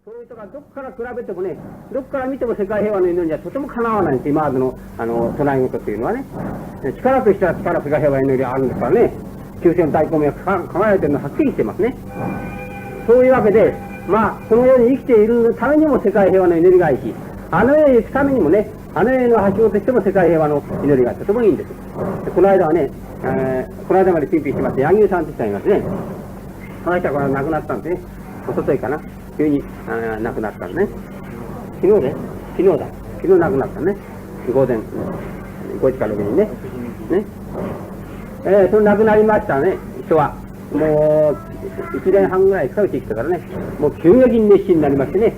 それとかどこから比べてもね、どこから見ても世界平和の祈りにはとてもかなわないんです、今までの唱え事というのはね。力としては力、世界平和の祈りはあるんですからね、中世の大公明が輝いてるのははっきりしてますね。そういうわけで、まあ、この世に生きているためにも世界平和の祈りがいいし、あの世へ行くためにもね、あの世のはしごとしても世界平和の祈りがとてもいいんです。でこの間はね、この間までピンピンしてまして、柳生さんという人がいますね。この人はこれ亡くなったんですね。おとといかな。急に亡くなったのね。昨日だ。昨日亡くなったね。午前5時から6時にね。その亡くなりましたね、人は。もう、1年半ぐらい使うてきたからね、もう急激に熱心になりましてね、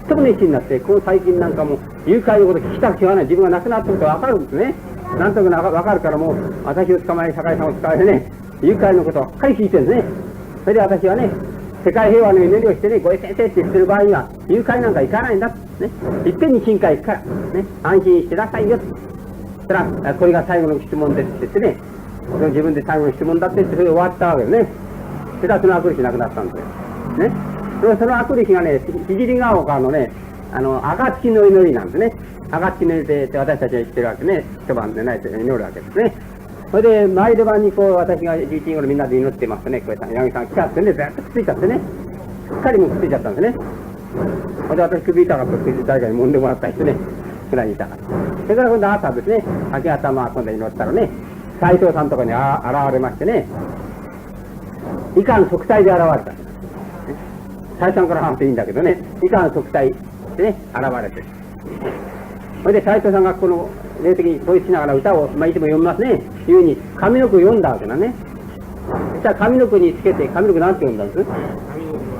特に熱心になって、この最近なんかも誘拐のこと聞きたくてはない、自分が亡くなったことが分かるんですね。なんとなく分かるからもう、私を捕まえ、酒井さんを捕まえてね、誘拐のことばっかり聞いてるんですね。それで私はね、世界平和の祈りをしてね、ごい先生って言ってる場合には、誘拐なんか行かないんだ。ね。いっぺんに深海行くから、ね。安心してなさいよ。そしたら、これが最後の質問ですって言ってね、その自分で最後の質問だって言って、それで終わったわけですね。それからその悪力なくなったんですよ。ね。その悪力がね、聖ヶ丘のね、暁の祈りなんですね。暁の祈りって私たちは言ってるわけね。一晩でないと祈るわけですね。それで、毎度晩にこう、私が11時頃みんなで祈ってますとね、こうやって柳さん来たってね、ずっとくっついちゃってね、すっかりもうくっついちゃったんですね。それで私首痛かったら誰かに揉んでもらったりしてね、くらいにいたから。それから今度朝ですね、明け方今度祈ったらね、斎藤さんとかに現れましてね、以下の息災で現れた。斎藤さんから話していいんだけどね、以下の息災でね、現れて。それで斎藤さんがこの霊的に統一しながら歌を、いつも読みますね。いうに、上の句を読んだわけだね。そしたら上の句につけて、上の句なんて読んだんです？上の句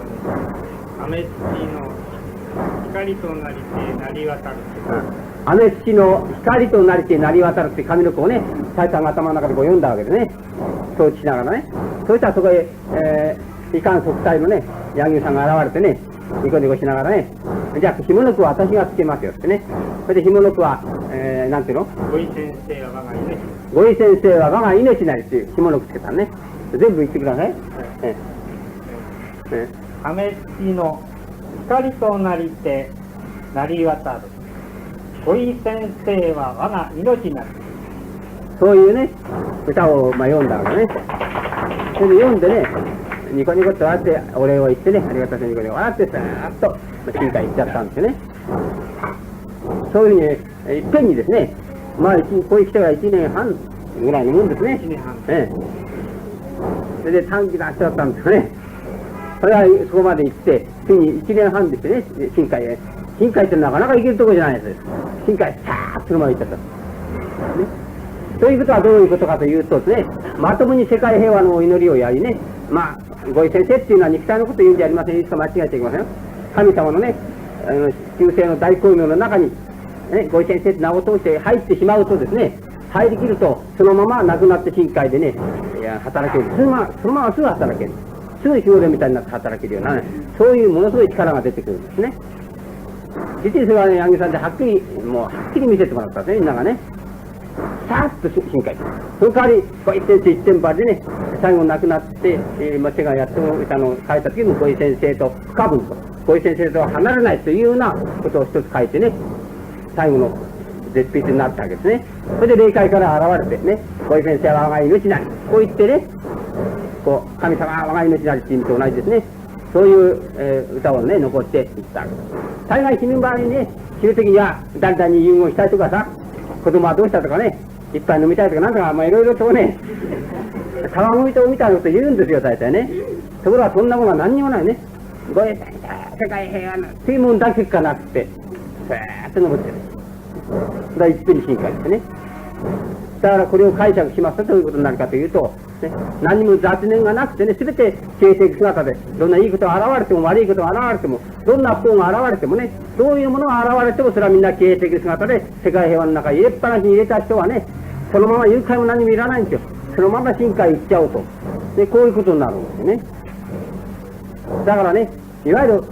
はね、アメツチの光となりてなり渡る。アメツチの光となりてなり渡るって上の句をね、斎藤さんが頭の中でこう読んだわけですね。統一しながらね。そしたらそこへ、いかん息災のね、柳生さんが現れてね、ニコニコしながらね、じゃあ、下の句は私がつけますよってね。それで下の句は、なんていうの？ごい先生は我が命。ごい先生は我が命なりっていう下の句つけたね。全部言ってください。アメツチの光となりてなり渡る。ごい先生は我が命なり。そういうね、歌を読んだわけね。それで読んでね、ニコニコって笑ってお礼を言ってね、ありがとうニコニコ笑ってさーっと深海行っちゃったんですよね。そういうふうに、いっぺんにですね、ここへ来てから1年半ぐらいのもんですね。1年半。それで短期の足だったんですよね。それはそこまで行って、ついに1年半でしてね、深海へ。深海ってなかなか行けるところじゃないです。深海さーっとそのまま行っちゃった。ね。ということはどういうことかというとですね、まともに世界平和のお祈りをやりね、ごい先生っていうのは肉体のことを言うんじゃありません。いつか間違えていきませんよ。神様のね、中世の大光明の中に、ね、ごい先生って名を通して入ってしまうとですね、入りきると、そのまま亡くなって深海でね、働ける。そのまますぐ働ける。すぐ表現みたいになって働けるような、ね、そういうものすごい力が出てくるんですね。実にそれはね、柳生さんではっきり見せてもらったんですね、みんながね。さーっと深海。その代わり、ごい先生一点張りでね、最後亡くなって、手がやっと書いた時にごい先生と不可分と、ごい先生とは離れないというようなことを一つ書いてね、最後の絶筆になったわけですね。それで霊界から現れてね、ごい先生は我が命なり。こう言ってね、神様は我が命なりっていう意味と同じですね。そういう、歌をね、残していったわけです。大概死ぬ場合にね、死ぬ時には誰々に遺言したいとかさ、子供はどうしたとかね、いっぱい飲みたいとかなんとか、いろいろとね、卵みとみたいなこと言うんですよ、大体ね。ところがそんなものは何にもないね。ごい先生、世界平和の水門だけしかなくて、さーっと残ってる。だからいっぺんに深海ですね。だからこれを解釈しますとどういうことになるかというと、ね、何にも雑念がなくてね、すべて形跡姿で、どんないいことが現れても悪いことが現れても、どんな不幸が現れてもね、どういうものが現れても、それはみんな形跡姿で、世界平和の中に入れっぱなしに入れた人はね、そのまま誘拐も何もいらないんですよ。そのまま深海行っちゃおうと。で、こういうことになるんですよね。だからね、いわゆる、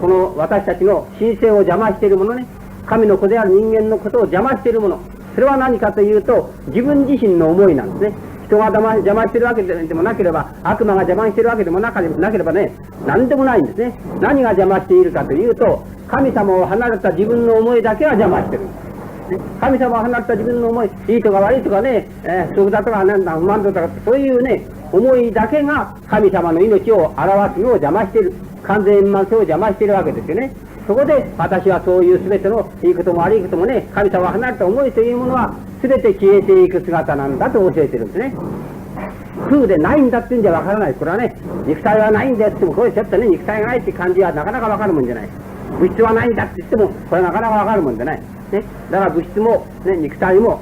この私たちの神聖を邪魔しているものね、神の子である人間のことを邪魔しているもの、それは何かというと、自分自身の思いなんですね。人が邪魔してるわけでもなければ、悪魔が邪魔してるわけでもなければね、何でもないんですね。何が邪魔しているかというと、神様を離れた自分の思いだけは邪魔してる。神様を離れた自分の思い、いいとか悪いとかね、不足だとかなんだ、不満だとか、そういうね、思いだけが神様の命を表すのを邪魔している。完全円満性を邪魔しているわけですよね。そこで私はそういう全てのいいことも悪いこともね、神様を離れた思いというものは全て消えていく姿なんだと教えてるんですね。空でないんだっていうんじゃわからない。これはね、肉体はないんだよって言っても、これちょっとね、肉体がないって感じはなかなかわかるもんじゃない。物質はないんだって言っても、これはなかなかわかるもんじゃない。ね、だから物質も、ね、肉体も、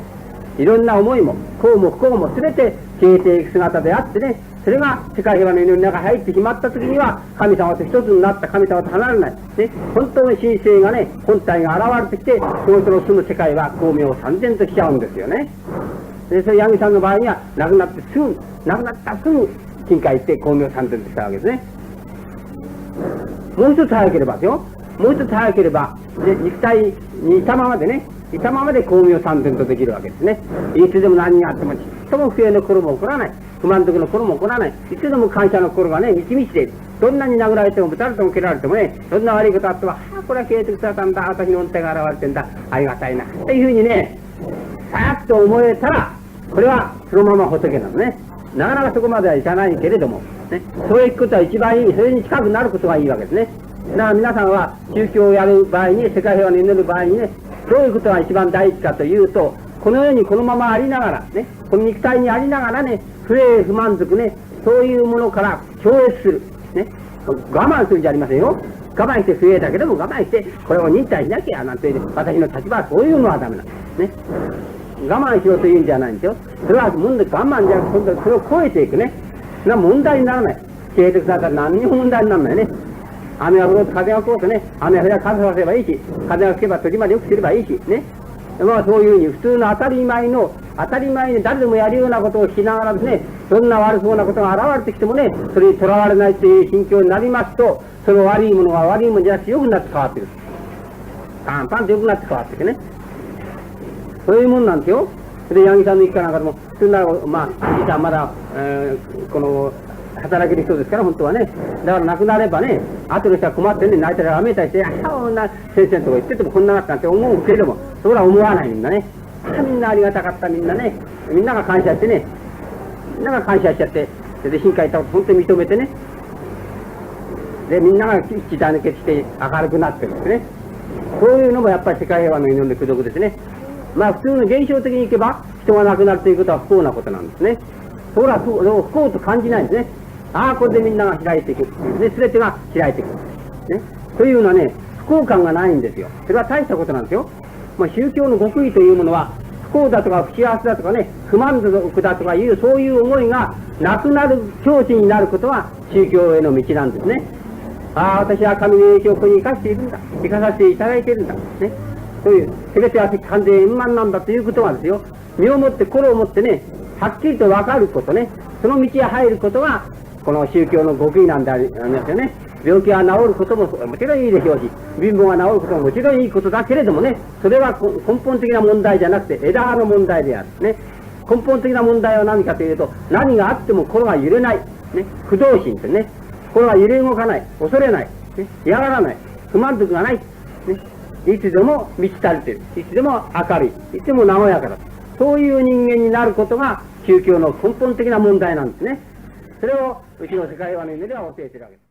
いろんな思いも、幸も不幸も全て消えていく姿であってね、それが世界平和の祈りの中に入ってしまった時には、神様と一つになった神様と離れない。ね、本当の神性がね、本体が現れてきて、その人の住む世界は光明三千としちゃうんですよね。で、それヤギさんの場合には、亡くなったすぐ、金海行って光明三千としたわけですね。もう一つ早ければですよ。もう一つ早ければ、ね、肉体にいたままでね、いたままで光明三千とできるわけですね。いつでも何があっても、ちっとも不平の心も起こらない。不満足の心も起こらない。いつでも感謝の心がね、満ち満ちている。どんなに殴られても、ぶたれても蹴られてもね、どんな悪いことあっても、これは消えてくださったんだ、私の恩体が現れてんだ、ありがたいな。っていうふうにね、さーっと思えたら、これはそのまま仏なのね。なかなかそこまではいかないけれども、ね、そういうことは一番いい、それに近くなることがいいわけですね。だから皆さんは宗教をやる場合に、世界平和に祈る場合にね、どういうことが一番大事かというと、この世にこのままありながら、ね、この肉体にありながらね、不栄不満足ね、そういうものから超越する。ね、我慢するじゃありませんよ。我慢して不栄だけども我慢して、これを忍耐しなきゃなんて、私の立場はそういうのはダメなんですね。我慢しろというんじゃないんですよ。それは問題、我慢じゃなくて、今度それを超えていくね。それは問題にならない。消えてくださったら何にも問題にならないね。雨が降ろうと風が吹こうとね、雨が降れば傘させばいいし、風が吹けば鳥までよくすればいいし、ね。まあそういうふうに普通の当たり前に誰でもやるようなことをしながらですね、そんな悪そうなことが現れてきてもね、それにとらわれないという心境になりますと、その悪いものは悪いものじゃなくて良くなって変わってくる。パンパンと良くなって変わっていくね。そういうもんなんですよ。で、八木さんの一家なんかでも、そんな、まあ、実はまだ、この、働ける人ですから、本当はね。だから亡くなればね、後の人は困ってね、泣いたりわめたりして、こんな先生のとこ行っててもこんなだったなんて思うけれども、それは思わないみんなね。みんなありがたかったみんなね。みんなが感謝してね、みんなが感謝しちゃって、それで新海行ったこと本当に認めてね。で、みんなが一致団結して明るくなってるんですね。そういうのもやっぱり世界平和の祈りの功徳ですね。まあ普通の現象的にいけば、人が亡くなるということは不幸なことなんですね。それは不幸と感じないんですね。ああ、これでみんなが開いていく。で、全てが開いていく。ね。というのはね、不幸感がないんですよ。それは大したことなんですよ。まあ宗教の極意というものは、不幸だとか不幸せだとかね、不満足だとかいう、そういう思いがなくなる境地になることは宗教への道なんですね。ああ、私は神の影響をここに生かしているんだ。生かさせていただいているんだ。ね。そういう、全ては完全円満なんだということはですよ、身をもって心をもってね、はっきりと分かることね、その道へ入ることが、この宗教の極意なんでありますよね。病気が治ることももちろんいいでしょうし、貧乏が治ることももちろんいいことだけれどもね、それは根本的な問題じゃなくて枝葉の問題である。ね。根本的な問題は何かというと、何があっても心が揺れない。ね。不動心ってね。心が揺れ動かない。恐れない。ね。嫌がらない。不満足がない。ね。いつでも満ち足りている。いつでも明るい。いつでも和やかだ。そういう人間になることが宗教の根本的な問題なんですね。それをうちの世界平和の夢では教えているわけです。